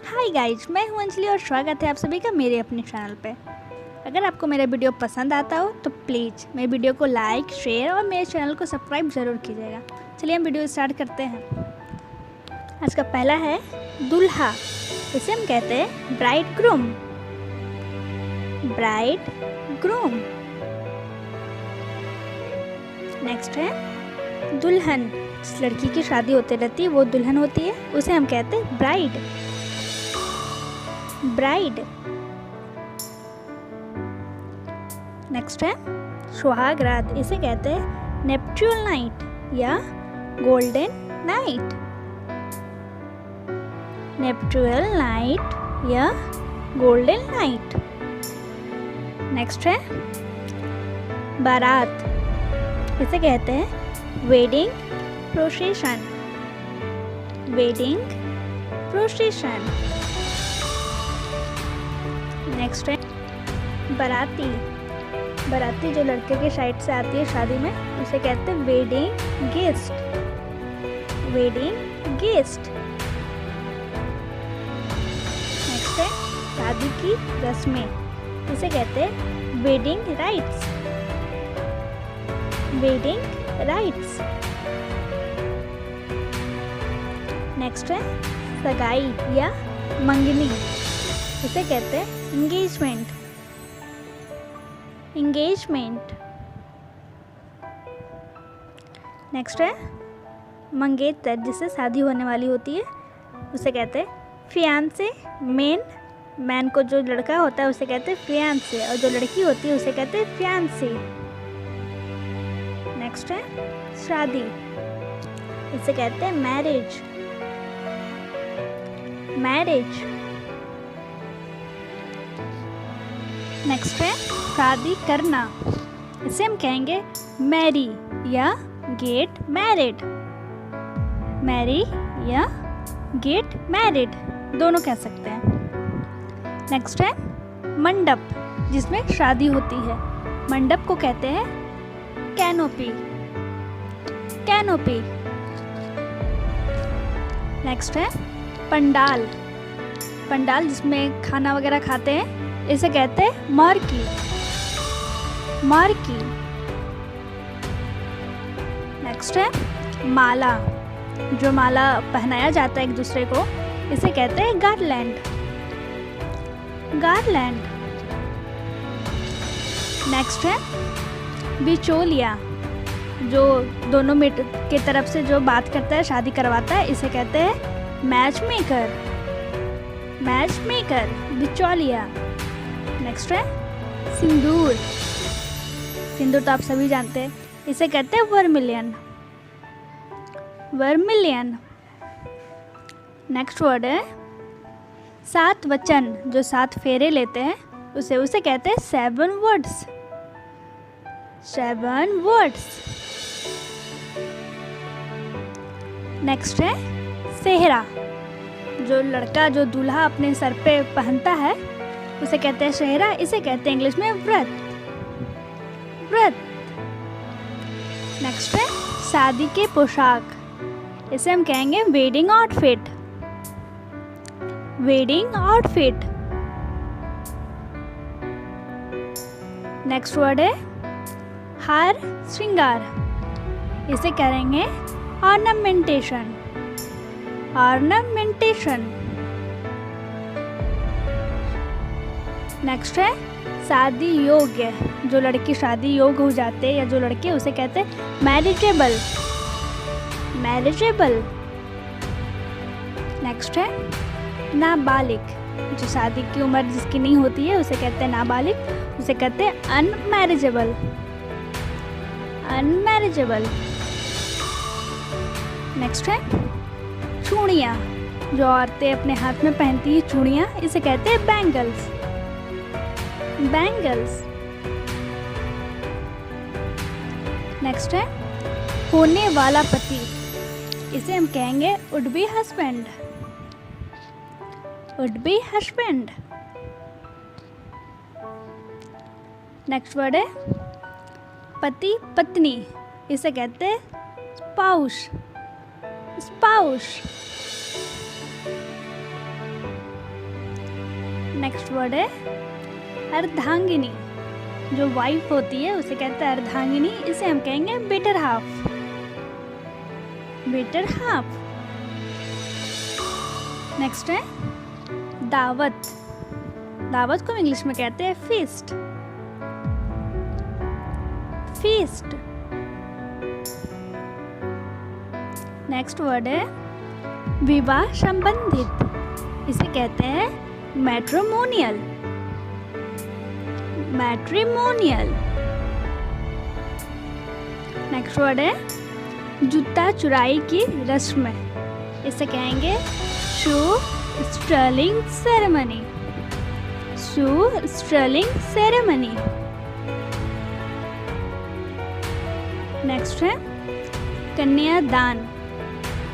Hi guys, मैं हूं अंजलि और स्वागत है आप सभी का मेरे अपने चैनल पे। अगर आपको मेरा वीडियो पसंद आता हो तो प्लीज़ मेरे वीडियो को लाइक, शेयर और मेरे चैनल को सब्सक्राइब ज़रूर कीजिएगा। चलिए हम वीडियो स्टार्ट करते हैं। आज का पहला है दूल्हा। इसे हम कहते हैं bride groom. Bride groom. Next है दुल्हन। जिस लड़की की शादी होती रहती है वो दुल्हन होती है, उसे हम कहते हैं ब्राइड। ब्राइड। नेक्स्ट है सुहाग रात। इसे कहते हैं नेप्ट्यूल नाइट या गोल्डन नाइट। नेप्ट्यूल नाइट या गोल्डन नाइट। नेक्स्ट है बारात। इसे कहते हैं wedding procession. Wedding procession. Next है बाराती। बाराती जो लड़के के साइड से आती है शादी में, उसे कहते हैं wedding guest. Wedding guest. Next है शादी की रस्में। इसे कहते हैं wedding rights. Wedding rights. Next है सगाई या मंगनी। इसे कहते हैं एंगेजमेंट। एंगेजमेंट। नेक्स्ट है मंगेतर। जिससे शादी होने वाली होती है उसे कहते हैं फियांसे। मैन को जो लड़का होता है उसे कहते हैं फियांसे, और जो लड़की होती है उसे कहते हैं फियांसी। नेक्स्ट है शादी। इसे कहते हैं मैरिज। मैरिज। नेक्स्ट है शादी करना। इसे हम कहेंगे मैरी या गेट मैरिड। मैरी या गेट मैरिड दोनों कह सकते हैं। नेक्स्ट है मंडप, जिसमें शादी होती है। मंडप को कहते हैं कैनोपी। कैनोपी। नेक्स्ट है पंडाल। पंडाल जिसमें खाना वगैरह खाते हैं, इसे कहते हैं मार्की। मार्की। नेक्स्ट है माला। जो माला पहनाया जाता है एक दूसरे को, इसे कहते हैं गार्लैंड। गार्लैंड। नेक्स्ट है बिचौलिया। जो दोनों मिट की तरफ से जो बात करता है, शादी करवाता है, इसे कहते हैं मैच मेकर। Match maker. बिचौलिया। नेक्स्ट है सिंदूर। सिंदूर तो आप सभी जानते हैं, इसे कहते हैं वर्मिलियन। वर्मिलियन। नेक्स्ट वर्ड है 7 वचन। जो 7 फेरे लेते हैं उसे कहते हैं 7 वर्ड्स। 7 वर्ड्स। नेक्स्ट है सेहरा। जो लड़का जो दूल्हा अपने सर पे पहनता है उसे कहते हैं सेहरा। इसे कहते हैं इंग्लिश में व्रत। व्रत। नेक्स्ट है शादी के पोशाक। इसे हम कहेंगे wedding outfit. Wedding outfit. Next word है हार श्रृंगार। इसे करेंगे ऑर्नामेंटेशन। ऑर्नामेंटेशन। नेक्स्ट है शादी योग्य। जो लड़की शादी योग्य हो जाते हैं या जो लड़के, उसे कहते हैं मैरिजेबल। मैरिजेबल। नेक्स्ट है नाबालिग। जो शादी की उम्र जिसकी नहीं होती है उसे कहते हैं नाबालिग। उसे कहते हैं अनमैरिजेबल। अनमैरिजेबल। नेक्स्ट है चूड़ियाँ। जो औरतें अपने हाथ में पहनती हैं चूड़ियाँ, इसे कहते हैं बैंगल्स। बैंगल्स। नेक्स्ट है होने वाला पति। इसे हम कहेंगे would be husband. Would be husband. Next word है पति पत्नी। इसे कहते हैं स्पाउस। स्पाउस। नेक्स्ट वर्ड है अर्धांगिनी। जो वाइफ होती है उसे कहते हैं अर्धांगिनी, इसे हम कहेंगे better half. Better half. Next है दावत। दावत को इंग्लिश में कहते हैं फीस्ट। फीस्ट। नेक्स्ट वर्ड है विवाह संबंधित, इसे कहते हैं मैट्रिमोनियल। मैट्रिमोनियल। नेक्स्ट वर्ड है जूता चुराई की रस्म, इसे कहेंगे शू स्टर्लिंग सेरेमनी। शू स्टर्लिंग सेरेमनी। नेक्स्ट है कन्यादान।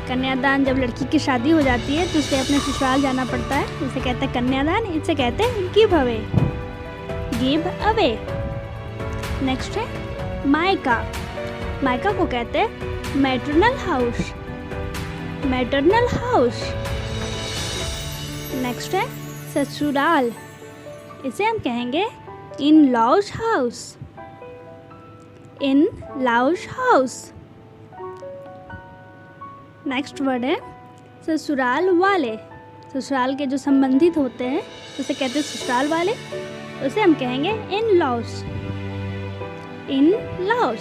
कन्यादान जब लड़की की शादी हो जाती है तो उसे अपने ससुराल जाना पड़ता है, इसे कहते हैं कन्यादान। इसे कहते हैं give away. Give away. Next है मायका। मायका को कहते हैं maternal house. Maternal house. Next है ससुराल, इसे हम कहेंगे in laws house. In laws house. Next word है ससुराल वाले। ससुराल के जो संबंधित होते हैं उसे कहते हैं ससुराल वाले, उसे हम कहेंगे इन लॉज। In laws.